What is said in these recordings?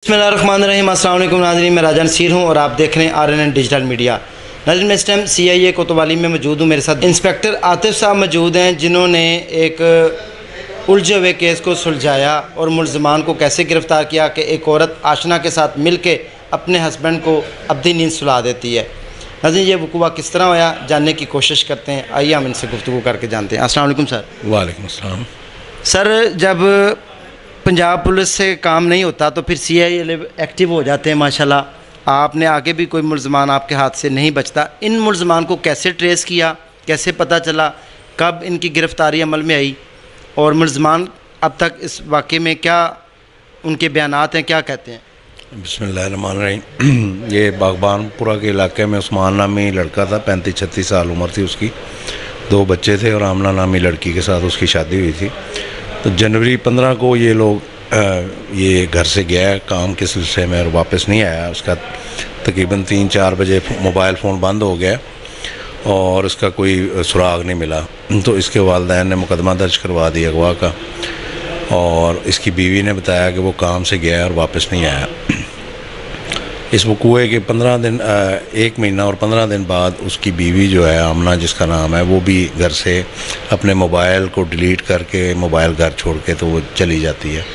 बिस्मिल्लाहिर्रहमानिर्रहीम। अस्सलाम वालेकुम नाज़रीन, मैं राजन सीर हूँ और आप देख रहे हैं RNN डिजिटल मीडिया। नाज़रीन, मैं इस टाइम CIA कोतवाली में मौजूद हूँ। मेरे साथ इंस्पेक्टर आतिफ साहब मौजूद हैं, जिन्होंने एक उलझे हुए केस को सुलझाया और मुलज़मान को कैसे गिरफ़्तार किया कि एक औरत आशना के साथ मिल के अपने हस्बैंड को अब्दी नींद सुला देती है। नाज़रीन, ये वक़ूआ किस तरह होया जानने की कोशिश करते हैं। आइए हम इनसे गुफ्तगू करके जानते हैं। अस्सलाम वालेकुम सर। वालेकुम अस्सलाम। सर, जब पंजाब पुलिस से काम नहीं होता तो फिर CIA एक्टिव हो जाते हैं माशाल्लाह। आपने आगे भी कोई मुलज़मान आपके हाथ से नहीं बचता। इन मुलज़मान को कैसे ट्रेस किया, कैसे पता चला, कब इनकी गिरफ़्तारी अमल में आई और मुलज़मान अब तक इस वाक़े में क्या उनके बयानात हैं, क्या कहते हैं? बिस्मिल्लाहिर्रहमानिर्रहीम। ये बागबानपुरा के इलाके में उस्मान नामी लड़का था, 35-36 साल उम्र थी उसकी। 2 बच्चे थे और आमना नामी लड़की के साथ उसकी शादी हुई थी। तो जनवरी 15 को ये लोग ये घर से गया काम के सिलसिले में और वापस नहीं आया। उसका तकरीबन 3-4 बजे मोबाइल फ़ोन बंद हो गया और इसका कोई सुराग नहीं मिला। तो इसके वालिदैन ने मुकदमा दर्ज करवा दिया अगवा का और इसकी बीवी ने बताया कि वो काम से गया और वापस नहीं आया। इस वकूए के 15 दिन 1 महीना और 15 दिन बाद उसकी बीवी जो है आमना जिसका नाम है, वो भी घर से अपने मोबाइल को डिलीट करके मोबाइल घर छोड़ के तो वो चली जाती है।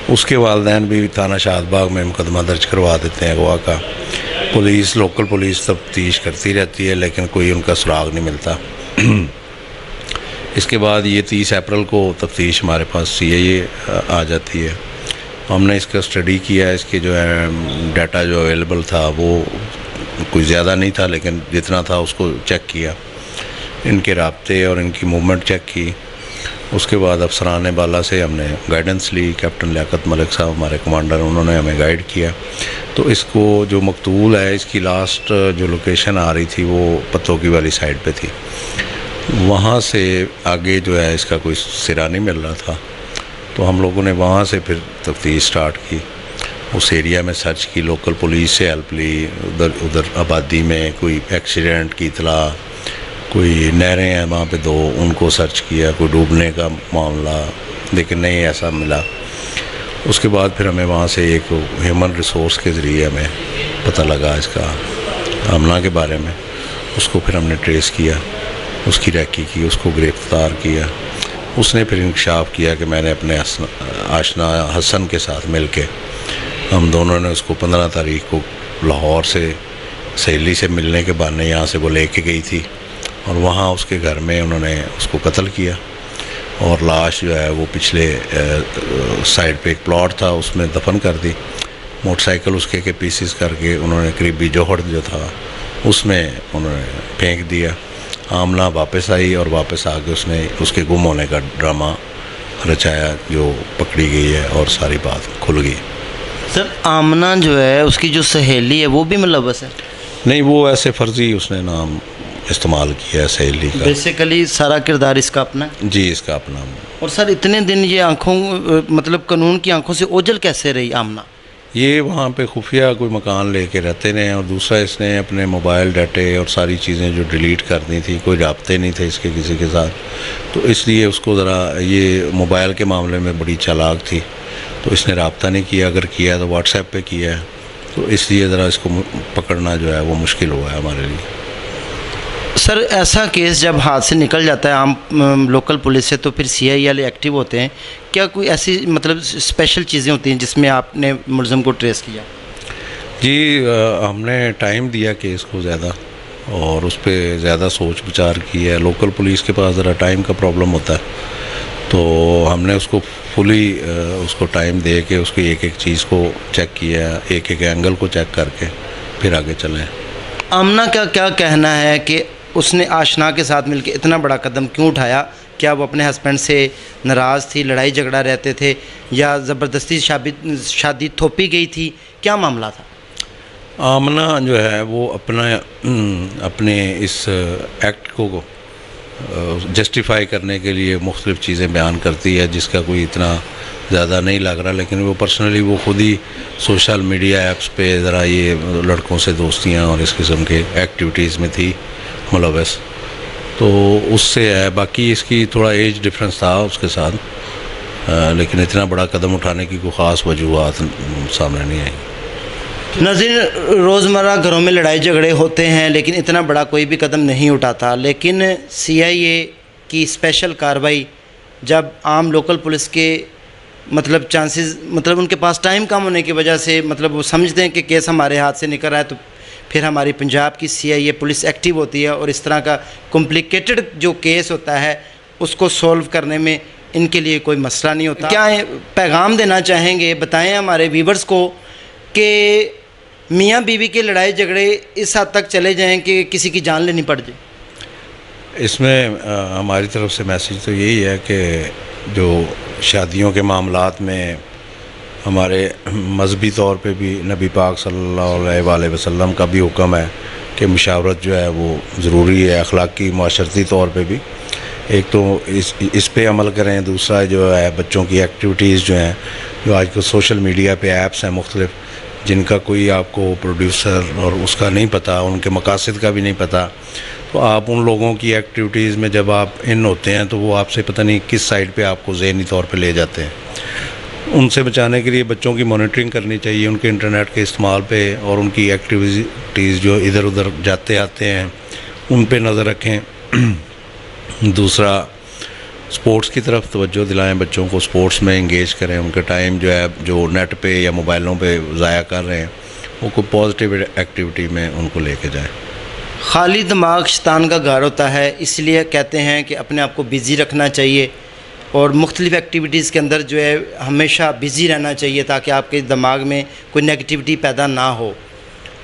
उसके वालिदैन भी थाना शादबाग में मुकदमा दर्ज करवा देते हैं अगवा का। पुलिस, लोकल पुलिस तफ्तीश करती रहती है लेकिन कोई उनका सुराग नहीं मिलता। इसके बाद ये 30 अप्रैल को तफ्तीश हमारे पास CIA आ जाती है। हमने इसका स्टडी किया। इसके जो है डाटा जो अवेलेबल था वो कोई ज़्यादा नहीं था, लेकिन जितना था उसको चेक किया। इनके राब्ते और इनकी मूवमेंट चेक की। उसके बाद अफसरान बाला से हमने गाइडेंस ली। कैप्टन लियाकत मलिक साहब हमारे कमांडर, उन्होंने हमें गाइड किया। तो इसको जो मकतूल है, इसकी लास्ट जो लोकेशन आ रही थी वो पत्तोकी वाली साइड पे थी। वहाँ से आगे जो है इसका कोई सिरा नहीं मिल रहा था। तो हम लोगों ने वहाँ से फिर तफ्तीश स्टार्ट की। उस एरिया में सर्च की, लोकल पुलिस से हेल्प ली। उधर आबादी में कोई एक्सीडेंट की इतला, कोई नहरें हैं वहाँ पे 2, उनको सर्च किया, कोई डूबने का मामला, लेकिन नहीं ऐसा मिला। उसके बाद फिर हमें वहाँ से एक ह्यूमन रिसोर्स के ज़रिए हमें पता लगा इसका आमना के बारे में। उसको फिर हमने ट्रेस किया, उसकी रैकी की, उसको गिरफ़्तार किया। उसने फिर इंकशाफ किया कि मैंने अपने आशना हसन के साथ मिलके, हम दोनों ने उसको 15 तारीख को लाहौर से सहेली से मिलने के बहाने यहाँ से वो लेके गई थी और वहाँ उसके घर में उन्होंने उसको कत्ल किया और लाश जो है वो पिछले साइड पे एक प्लॉट था उसमें दफन कर दी। मोटरसाइकिल उसके के पीसेस करके उन्होंने करीबी जोहड़ जो था उसमें उन्होंने फेंक दिया। आमना वापस आई और वापस आके उसने उसके गुम होने का ड्रामा रचाया जो पकड़ी गई है और सारी बात खुल गई। सर, आमना जो है उसकी जो सहेली है वो भी मुलव्वस है? नहीं, वो ऐसे फर्जी उसने नाम इस्तेमाल किया है सहेली का। बेसिकली सारा किरदार इसका अपना है? जी, इसका अपना। और सर, इतने दिन ये आँखों मतलब कानून की आंखों से ओझल कैसे रही आमना? ये वहाँ पे खुफिया कोई मकान लेके रहते रहे और दूसरा इसने अपने मोबाइल डाटे और सारी चीज़ें जो डिलीट करनी थी, कोई राब्ते नहीं थे इसके किसी के साथ, तो इसलिए उसको ज़रा ये मोबाइल के मामले में बड़ी चालाक थी, तो इसने राब्ता नहीं किया। अगर किया तो व्हाट्सएप पे किया है, तो इसलिए ज़रा इसको पकड़ना जो है वो मुश्किल हुआ है हमारे लिए। सर, ऐसा केस जब हाथ से निकल जाता है आम लोकल पुलिस से तो फिर CIA वाले एक्टिव होते हैं। क्या कोई ऐसी मतलब स्पेशल चीज़ें होती हैं जिसमें आपने मुलज़म को ट्रेस किया? जी, हमने टाइम दिया केस को ज़्यादा और उस पर ज़्यादा सोच विचार की है। लोकल पुलिस के पास ज़रा टाइम का प्रॉब्लम होता है, तो हमने उसको फुली उसको टाइम दे के उसकी एक चीज़ को चेक किया, एक एंगल को चेक करके फिर आगे चलें। आमना का क्या कहना है कि उसने आशना के साथ मिलकर इतना बड़ा कदम क्यों उठाया? क्या वो अपने हस्बैंड से नाराज़ थी, लड़ाई झगड़ा रहते थे, या ज़बरदस्ती शादी थोपी गई थी? क्या मामला था? आमना जो है वो अपने इस एक्ट को जस्टिफाई करने के लिए मुख्तलिफ़ चीज़ें बयान करती है जिसका कोई इतना ज़्यादा नहीं लग रहा, लेकिन वो पर्सनली वो ख़ुद ही सोशल मीडिया ऐप्स पे ज़रा ये लड़कों से दोस्तियाँ और इस किस्म के एक्टिविटीज़ में थी मुलव्वस, तो उससे है। बाकी इसकी थोड़ा एज डिफरेंस था उसके साथ, लेकिन इतना बड़ा कदम उठाने की कोई ख़ास वजूहत सामने नहीं आई। नाज़रीन, रोज़मर्रा घरों में लड़ाई झगड़े होते हैं लेकिन इतना बड़ा कोई भी कदम नहीं उठाता। लेकिन CIA की स्पेशल कार्रवाई जब आम लोकल पुलिस के मतलब चांसेस मतलब उनके पास टाइम कम होने की वजह से मतलब वो समझते हैं कि केस हमारे हाथ से निकल रहा है, तो फिर हमारी पंजाब की CIA पुलिस एक्टिव होती है और इस तरह का कॉम्प्लिकेटेड जो केस होता है उसको सॉल्व करने में इनके लिए कोई मसला नहीं होता। क्या पैगाम देना चाहेंगे, बताएं हमारे व्यूवर्स को कि मियाँ बीवी के लड़ाई झगड़े इस हद तक चले जाएं कि किसी की जान लेनी पड़ जाए। इसमें हमारी तरफ से मैसेज तो यही है कि जो शादियों के मामलात में हमारे मजहबी तौर पे भी नबी पाक सल्लल्लाहु अलैहि वसल्लम का भी हुक्म है कि मुशावरत जो है वो ज़रूरी है, अखलाकी माशरती तौर पे भी। एक तो इस पे अमल करें, दूसरा जो है बच्चों की एक्टिविटीज़ जो हैं, जो आजकल सोशल मीडिया पे ऐप्स हैं मुख्तलिफ, जिनका कोई आपको प्रोड्यूसर और उसका नहीं पता, उनके मकासद का भी नहीं पता, तो आप उन लोगों की एक्टिविटीज़ में जब आप इन होते हैं तो वो आपसे पता नहीं किस साइड पे आपको ज़हनी तौर पे ले जाते हैं। उनसे बचाने के लिए बच्चों की मॉनिटरिंग करनी चाहिए, उनके इंटरनेट के इस्तेमाल पे और उनकी एक्टिविटीज़ जो इधर उधर जाते आते हैं उन पे नज़र रखें। दूसरा, स्पोर्ट्स की तरफ तवज्जो दिलाएं, बच्चों को स्पोर्ट्स में इंगेज करें, उनके टाइम जो है जो नेट पे या मोबाइलों पे ज़ाया कर रहे हैं वो कोई पॉजिटिव एक्टिविटी में उनको लेके जाएं। खाली दिमाग शैतान का घर होता है, इसलिए कहते हैं कि अपने आप को बिज़ी रखना चाहिए और मुख्तलिफ़ एक्टिविटीज़ के अंदर जो है हमेशा बिज़ी रहना चाहिए ताकि आपके दिमाग में कोई नेगेटिविटी पैदा ना हो।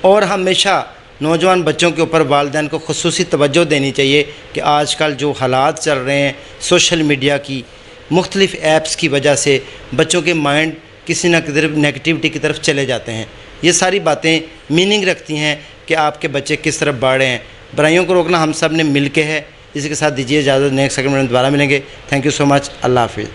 और हमेशा नौजवान बच्चों के ऊपर वालिदैन को खुसूसी तवज्जो देनी चाहिए कि आजकल जो हालात चल रहे हैं सोशल मीडिया की मुख्तलिफ़ ऐप्स की वजह से बच्चों के माइंड किसी न किसी नेगेटिविटी की तरफ चले जाते हैं। ये सारी बातें मीनिंग रखती हैं कि आपके बच्चे किस तरफ बढ़ रहे हैं। बुराइयों को रोकना हम सब ने मिल के है। इसी के साथ दीजिए इजाज़त, नेक्स्ट सेगमेंट में दोबारा मिलेंगे। Thank you so much. अल्लाह हाफिज़।